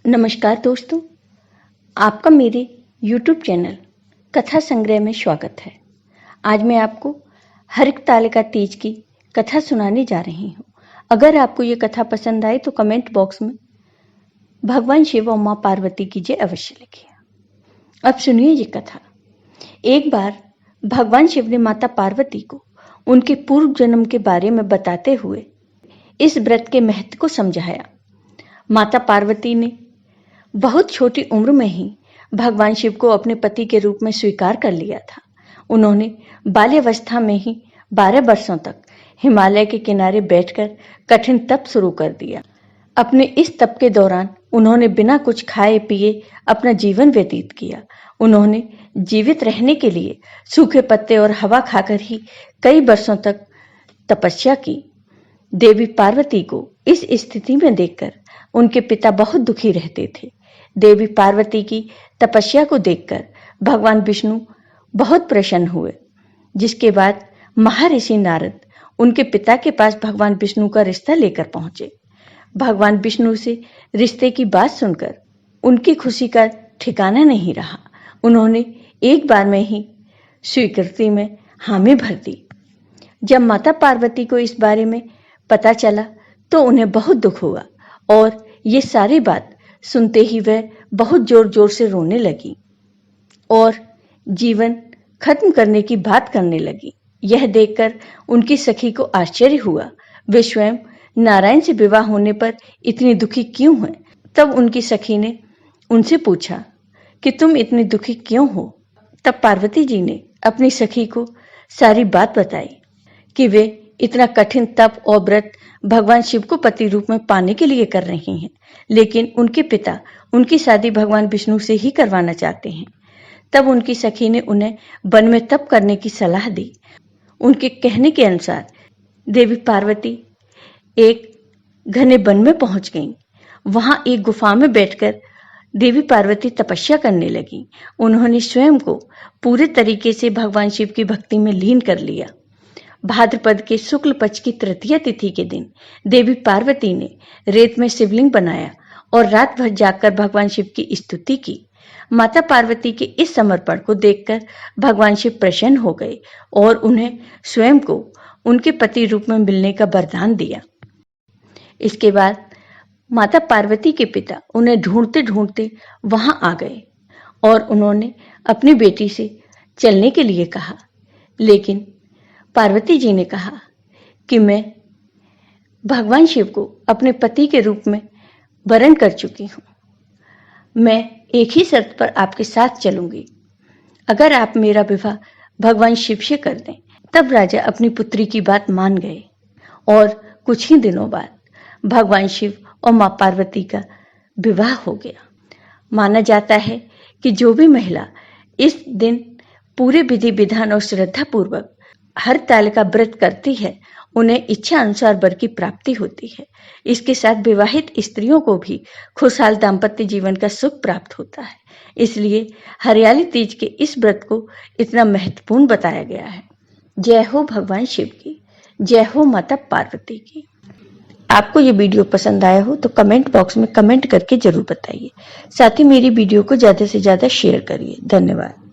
नमस्कार दोस्तों, आपका मेरे YouTube चैनल कथा संग्रह में स्वागत है। आज मैं आपको हरितालिका तीज की कथा सुनाने जा रही हूँ। अगर आपको ये कथा पसंद आए तो कमेंट बॉक्स में भगवान शिव और माँ पार्वती की जय अवश्य लिखिए। अब सुनिए ये कथा। एक बार भगवान शिव ने माता पार्वती को उनके पूर्व जन्म के बारे में बताते हुए इस व्रत के महत्व को समझाया। माता पार्वती ने बहुत छोटी उम्र में ही भगवान शिव को अपने पति के रूप में स्वीकार कर लिया था। उन्होंने बाल्यावस्था में ही 12 वर्षों तक हिमालय के किनारे बैठकर कठिन तप शुरू कर दिया। अपने इस तप के दौरान उन्होंने बिना कुछ खाए पिए अपना जीवन व्यतीत किया। उन्होंने जीवित रहने के लिए सूखे पत्ते और हवा खाकर ही कई वर्षों तक तपस्या की। देवी पार्वती को इस स्थिति में देखकर उनके पिता बहुत दुखी रहते थे। देवी पार्वती की तपस्या को देखकर भगवान विष्णु बहुत प्रसन्न हुए, जिसके बाद महर्षि नारद उनके पिता के पास भगवान विष्णु का रिश्ता लेकर पहुंचे। भगवान विष्णु से रिश्ते की बात सुनकर उनकी खुशी का ठिकाना नहीं रहा। उन्होंने एक बार में ही स्वीकृति में हामी भर दी। जब माता पार्वती को इस बारे में पता चला तो उन्हें बहुत दुख हुआ और ये सारी बात सुनते ही वह बहुत जोर जोर से रोने लगी और जीवन खत्म करने की बात करने लगी। यह देखकर उनकी सखी को आश्चर्य हुआ। वे स्वयं नारायण से विवाह होने पर इतनी दुखी क्यों हैं? तब उनकी सखी ने उनसे पूछा कि तुम इतनी दुखी क्यों हो? तब पार्वती जी ने अपनी सखी को सारी बात बताई कि वे इतना कठिन तप और व्रत भगवान शिव को पति रूप में पाने के लिए कर रही हैं, लेकिन उनके पिता उनकी शादी भगवान विष्णु से ही करवाना चाहते हैं। तब उनकी सखी ने उन्हें वन में तप करने की सलाह दी। उनके कहने के अनुसार देवी पार्वती एक घने वन में पहुंच गईं। वहां एक गुफा में बैठकर देवी पार्वती तपस्या करने लगी। उन्होंने स्वयं को पूरे तरीके से भगवान शिव की भक्ति में लीन कर लिया। भाद्रपद के शुक्ल पक्ष की तृतीया तिथि के दिन देवी पार्वती ने रेत में शिवलिंग बनाया और रात भर जागकर भगवान शिव की स्तुति की। माता पार्वती के इस समर्पण को देखकर भगवान शिव प्रसन्न हो गए और उन्हें स्वयं को उनके पति रूप में मिलने का वरदान दिया। इसके बाद माता पार्वती के पिता उन्हें ढूंढते ढूंढते वहां आ गए और उन्होंने अपनी बेटी से चलने के लिए कहा, लेकिन पार्वती जी ने कहा कि मैं भगवान शिव को अपने पति के रूप में वरण कर चुकी हूं। मैं एक ही शर्त पर आपके साथ चलूंगी। अगर आप मेरा विवाह भगवान शिव से कर दें। तब राजा अपनी पुत्री की बात मान गए और कुछ ही दिनों बाद भगवान शिव और मां पार्वती का विवाह हो गया। माना जाता है कि जो भी महिला इस दिन पूरे विधि विधान और श्रद्धा पूर्वक हरितालिका व्रत करती है, उन्हें इच्छा अनुसार वर की प्राप्ति होती है। इसके साथ विवाहित स्त्रियों को भी खुशहाल दाम्पत्य जीवन का सुख प्राप्त होता है। इसलिए हरियाली तीज के इस व्रत को इतना महत्वपूर्ण बताया गया है। जय हो भगवान शिव की, जय हो माता पार्वती की। आपको ये वीडियो पसंद आया हो तो कमेंट बॉक्स में कमेंट करके जरूर बताइए। साथ ही मेरी वीडियो को ज्यादा से ज्यादा शेयर करिए। धन्यवाद।